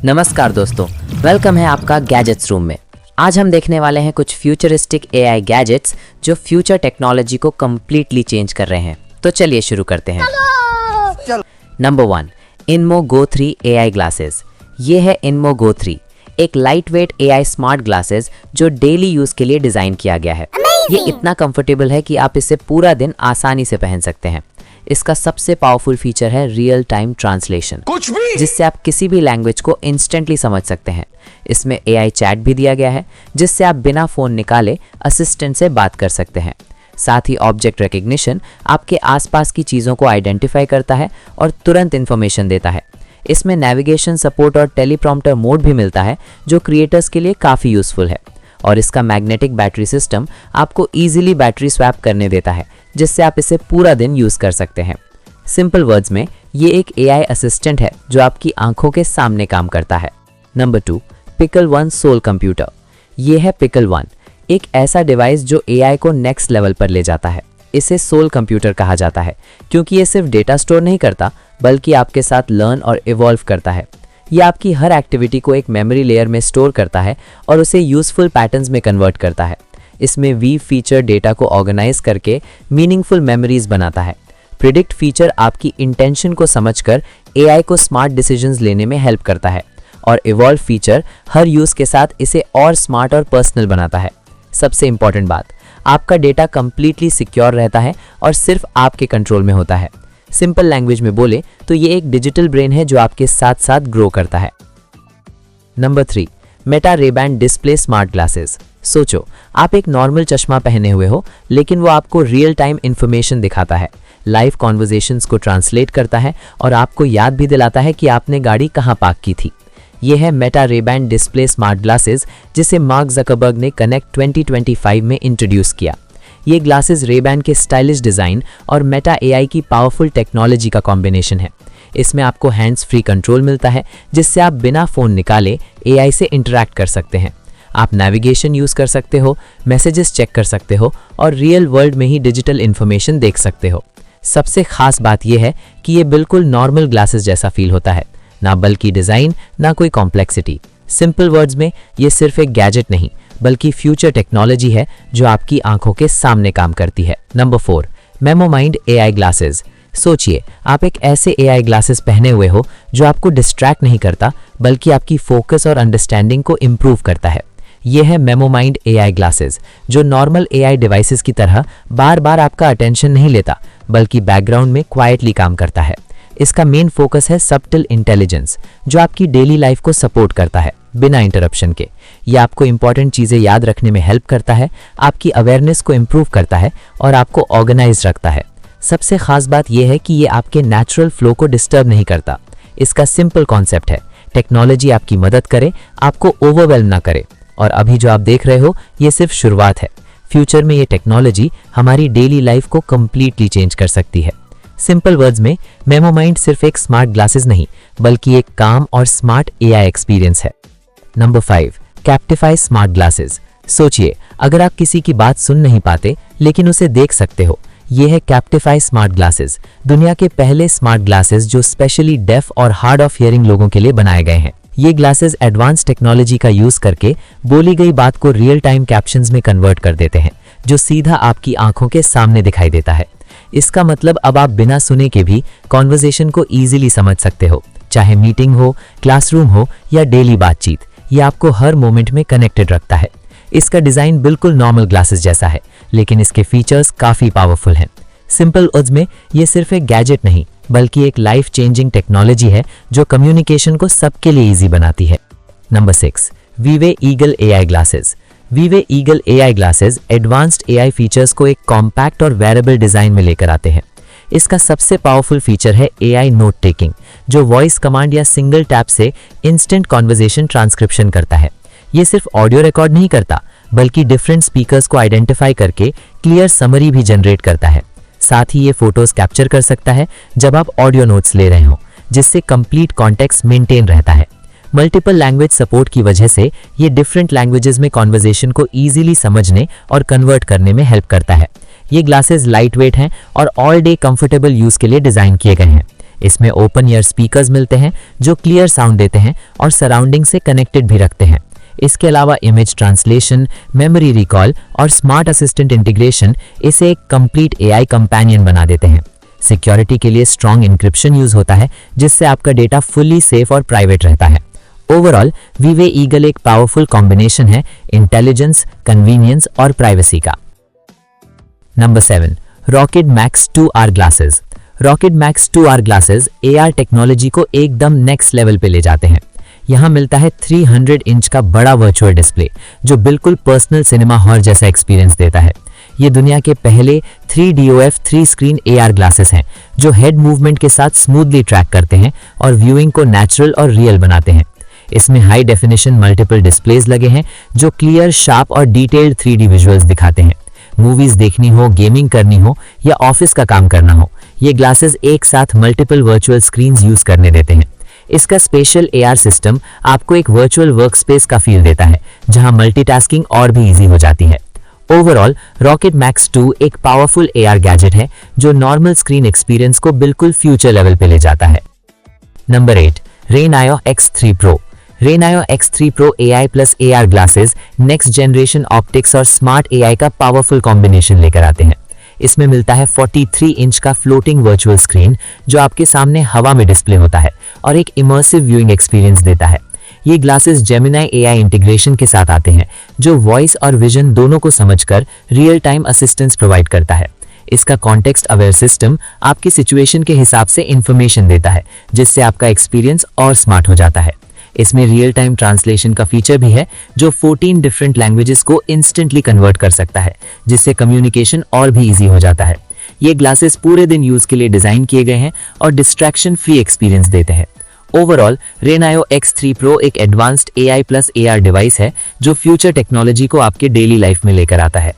नमस्कार दोस्तों, वेलकम है आपका गैजेट्स रूम में। आज हम देखने वाले हैं कुछ फ्यूचरिस्टिक एआई गैजेट्स जो फ्यूचर टेक्नोलॉजी को कंप्लीटली चेंज कर रहे हैं। तो चलिए शुरू करते हैं। नंबर 1, इनमो गो 3 एआई ग्लासेस। ये है इनमो गो 3, एक light weight AI smart glasses जो डेली यूज के लिए डिजाइन किया गया है। ये इतना कंफर्टेबल है कि आप इसे पूरा दिन आसानी से पहन सकते हैं। इसका सबसे पावरफुल फीचर है रियल टाइम ट्रांसलेशन, जिससे आप किसी भी लैंग्वेज को इंस्टेंटली समझ सकते हैं। इसमें एआई चैट भी दिया गया है, जिससे आप बिना फोन निकाले असिस्टेंट से बात कर सकते हैं। साथ ही ऑब्जेक्ट रिकग्निशन आपके आसपास की चीज़ों को आइडेंटिफाई करता है और तुरंत इन्फॉर्मेशन देता है। इसमें नेविगेशन सपोर्ट और टेलीप्रॉम्प्टर मोड भी मिलता है, जो क्रिएटर्स के लिए काफ़ी यूजफुल है। और इसका मैग्नेटिक बैटरी सिस्टम आपको इजीली बैटरी स्वैप करने देता है, जिससे आप इसे पूरा दिन यूज कर सकते हैं। सिंपल वर्ड्स में ये एक एआई असिस्टेंट है जो आपकी आंखों के सामने काम करता है। Number 2, pickle one sole computer. ये है पिकल वन, एक ऐसा डिवाइस जो एआई को नेक्स्ट लेवल पर ले जाता है। इसे सोल कंप्यूटर कहा जाता है क्योंकि ये सिर्फ डेटा स्टोर नहीं करता, बल्कि आपके साथ लर्न और इवॉल्व करता है। ये आपकी हर एक्टिविटी को एक मेमोरी लेयर में स्टोर करता है और उसे यूजफुल पैटर्न्स में कन्वर्ट करता है। इसमें वीव फीचर डेटा को ऑर्गेनाइज करके मीनिंगफुल मेमोरीज बनाता है। प्रिडिक्ट फीचर आपकी इंटेंशन को समझकर एआई को स्मार्ट डिसीजंस लेने में हेल्प करता है। और इवॉल्व फीचर हर यूज के साथ इसे और स्मार्ट और पर्सनल बनाता है। सबसे इंपॉर्टेंट बात, आपका डेटा कंप्लीटली सिक्योर रहता है और सिर्फ आपके कंट्रोल में होता है। सिंपल लैंग्वेज में बोले तो ये एक डिजिटल ब्रेन है जो आपके साथ साथ ग्रो करता है। Number 3, Meta Ray Ban display smart glasses. सोचो, आप एक नॉर्मल चश्मा पहने हुए हो, लेकिन वो आपको रियल टाइम इंफॉर्मेशन दिखाता है, लाइव कॉन्वर्जेशंस को ट्रांसलेट करता है और आपको याद भी दिलाता है कि आपने गाड़ी कहाँ पार्क की थी। ये है Meta Ray Ban display smart glasses, जिसे मार्क ज़करबर्ग ने कनेक्ट 2025 में इंट्रोड्यूस किया। ये ग्लासेस रे-बैन के स्टाइलिश डिज़ाइन और मेटा एआई की पावरफुल टेक्नोलॉजी का कॉम्बिनेशन है। इसमें आपको हैंड्स फ्री कंट्रोल मिलता है, जिससे आप बिना फ़ोन निकाले एआई से इंटरैक्ट कर सकते हैं। आप नेविगेशन यूज़ कर सकते हो, मैसेजेस चेक कर सकते हो और रियल वर्ल्ड में ही डिजिटल इन्फॉर्मेशन देख सकते हो। सबसे खास बात यह है कि ये बिल्कुल नॉर्मल ग्लासेस जैसा फील होता है, ना बल्कि डिज़ाइन ना कोई कॉम्प्लेक्सिटी। सिंपल वर्ड्स में ये सिर्फ एक गैजेट नहीं, बल्कि फ्यूचर टेक्नोलॉजी है जो आपकी आंखों के सामने काम करती है। Number 4, Memomind AI glasses. सोचिए, आप एक ऐसे एआई ग्लासेस पहने हुए हो जो आपको डिस्ट्रैक्ट नहीं करता, बल्कि आपकी फोकस और अंडरस्टैंडिंग को इम्प्रूव करता है। यह है मेमोमाइंड एआई ग्लासेस, जो नॉर्मल एआई डिवाइसेस की तरह बार बार आपका अटेंशन नहीं लेता, बल्कि बैकग्राउंड में क्वाइटली काम करता है। इसका मेन फोकस है सबटल इंटेलिजेंस, जो आपकी डेली लाइफ को सपोर्ट करता है बिना इंटरप्शन के। यह आपको इंपॉर्टेंट चीज़ें याद रखने में हेल्प करता है, आपकी अवेयरनेस को इम्प्रूव करता है और आपको ऑर्गेनाइज रखता है। सबसे खास बात यह है कि ये आपके नेचुरल फ्लो को डिस्टर्ब नहीं करता। इसका सिंपल कॉन्सेप्ट है, टेक्नोलॉजी आपकी मदद करे, आपको ओवरवेल्म ना करे। और अभी जो आप देख रहे हो, ये सिर्फ शुरुआत है। फ्यूचर में ये टेक्नोलॉजी हमारी डेली लाइफ को कंप्लीटली चेंज कर सकती है। सिंपल वर्ड्स में मेमोमाइंड सिर्फ एक स्मार्ट ग्लासेस नहीं, बल्कि एक काम और स्मार्ट एआई एक्सपीरियंस है। Number 5, Captify smart glasses. सोचिए, अगर आप किसी की बात सुन नहीं पाते लेकिन उसे देख सकते हो, ये है कैप्टिफाई स्मार्ट ग्लासेस, दुनिया के पहले स्मार्ट ग्लासेस जो स्पेशली डेफ और हार्ड ऑफ हियरिंग लोगों के लिए बनाए गए हैं। ये ग्लासेस एडवांस टेक्नोलॉजी का यूज करके बोली गई बात को रियल टाइम कैप्शंस में कन्वर्ट कर देते हैं, जो सीधा आपकी आंखों के सामने दिखाई देता है। इसका मतलब अब आप बिना सुने के भी कॉन्वर्सेशन को इजीली समझ सकते हो, चाहे मीटिंग हो, क्लासरूम हो या डेली बातचीत। ये आपको हर मोमेंट में कनेक्टेड रखता है। इसका डिज़ाइन बिल्कुल नॉर्मल ग्लासेस जैसा है, लेकिन इसके फीचर्स काफ़ी पावरफुल हैं। सिंपल वर्ड्स में ये सिर्फ एक गैजेट नहीं, बल्कि एक लाइफ चेंजिंग टेक्नोलॉजी है जो कम्युनिकेशन को सबके लिए ईजी बनाती है। नंबर 6, वीवे ईगल एआई ग्लासेस। वीवे Eagle AI glasses advanced AI features को एक कॉम्पैक्ट और वेरेबल डिज़ाइन में लेकर आते हैं। इसका सबसे पावरफुल फीचर है एआई नोट टेकिंग, जो वॉइस कमांड या सिंगल टैप से इंस्टेंट कॉन्वर्जेशन ट्रांसक्रिप्शन करता है। ये सिर्फ ऑडियो रिकॉर्ड नहीं करता, बल्कि डिफरेंट स्पीकर्स को आइडेंटिफाई करके क्लियर समरी भी जनरेट करता है। साथ ही ये फोटोज कैप्चर कर सकता है जब आप ऑडियो नोट्स ले रहे हो, जिससे कंप्लीट कॉन्टेक्स्ट मेंटेन रहता है। मल्टीपल लैंग्वेज सपोर्ट की वजह से ये डिफरेंट लैंग्वेजेस में कॉन्वर्जेशन को इजीली समझने और कन्वर्ट करने में हेल्प करता है। ये ग्लासेस लाइट वेट हैं और ऑल डे कंफर्टेबल यूज के लिए डिजाइन किए गए हैं। इसमें ओपन ईयर स्पीकर्स मिलते हैं जो क्लियर साउंड देते हैं और सराउंडिंग से कनेक्टेड भी रखते हैं। इसके अलावा इमेज ट्रांसलेशन, मेमोरी रिकॉल और स्मार्ट असिस्टेंट इंटीग्रेशन इसे एक कंप्लीट एआई कंपेनियन बना देते हैं। सिक्योरिटी के लिए स्ट्रॉन्ग इंक्रिप्शन यूज होता है जिससे आपका डेटा फुल्ली सेफ और प्राइवेट रहता है। ओवरऑल वीवे ईगल एक पावरफुल कॉम्बिनेशन है इंटेलिजेंस, कन्वीनियंस और प्राइवेसी का। Number 7, rocket max 2R glasses. Rocket max 2R glasses AR technology को एकदम नेक्स्ट लेवल पे ले जाते हैं। यहाँ मिलता है 300 इंच का बड़ा वर्चुअल डिस्प्ले जो बिल्कुल पर्सनल सिनेमा हॉल जैसा एक्सपीरियंस देता है। ये दुनिया के पहले 3DOF 3 स्क्रीन AR ग्लासेस हैं जो हेड मूवमेंट के साथ स्मूथली ट्रैक करते हैं और व्यूइंग को नेचुरल और रियल बनाते हैं। इसमें हाई डेफिनेशन मल्टीपल डिस्प्लेज लगे हैं जो क्लियर, शार्प और डिटेल्ड 3D विजुअल्स दिखाते हैं। मूवीज देखनी हो, गेमिंग करनी हो या ऑफिस का काम करना हो, ये ग्लासेस एक साथ मल्टीपल वर्चुअल स्क्रीन्स यूज करने देते हैं। इसका स्पेशल AR सिस्टम आपको एक वर्चुअल वर्कस्पेस का फील देता है जहां मल्टीटास्किंग और भी इजी हो जाती है। ओवरऑल रॉकेट मैक्स 2 एक पावरफुल AR गैजेट है जो नॉर्मल स्क्रीन एक्सपीरियंस को बिल्कुल फ्यूचर लेवल पे ले जाता है। Number 8, रेनायो X3 Pro। रेनायो X3 Pro AI plus AR glasses next generation optics और स्मार्ट AI का पावरफुल कॉम्बिनेशन लेकर आते हैं। इसमें मिलता है 43 इंच का फ्लोटिंग वर्चुअल स्क्रीन जो आपके सामने हवा में डिस्प्ले होता है और एक इमर्सिव व्यूइंग एक्सपीरियंस देता है। ये ग्लासेस जेमिनी AI इंटीग्रेशन के साथ आते हैं जो वॉइस और विजन दोनों को समझकर रियल टाइम असिस्टेंस प्रोवाइड करता है। इसका कॉन्टेक्स्ट अवेयर सिस्टम आपकी सिचुएशन के हिसाब से इंफॉर्मेशन देता है जिससे आपका एक्सपीरियंस और स्मार्ट हो जाता है। इसमें रियल टाइम ट्रांसलेशन का फीचर भी है जो 14 डिफरेंट लैंग्वेजेस को इंस्टेंटली कन्वर्ट कर सकता है जिससे कम्युनिकेशन और भी इजी हो जाता है। ये ग्लासेस पूरे दिन यूज के लिए डिजाइन किए गए हैं और डिस्ट्रैक्शन फ्री एक्सपीरियंस देते हैं। ओवरऑल रेनायो X3 Pro एक advanced AI plus AR device है जो फ्यूचर टेक्नोलॉजी को आपके डेली लाइफ में लेकर आता है।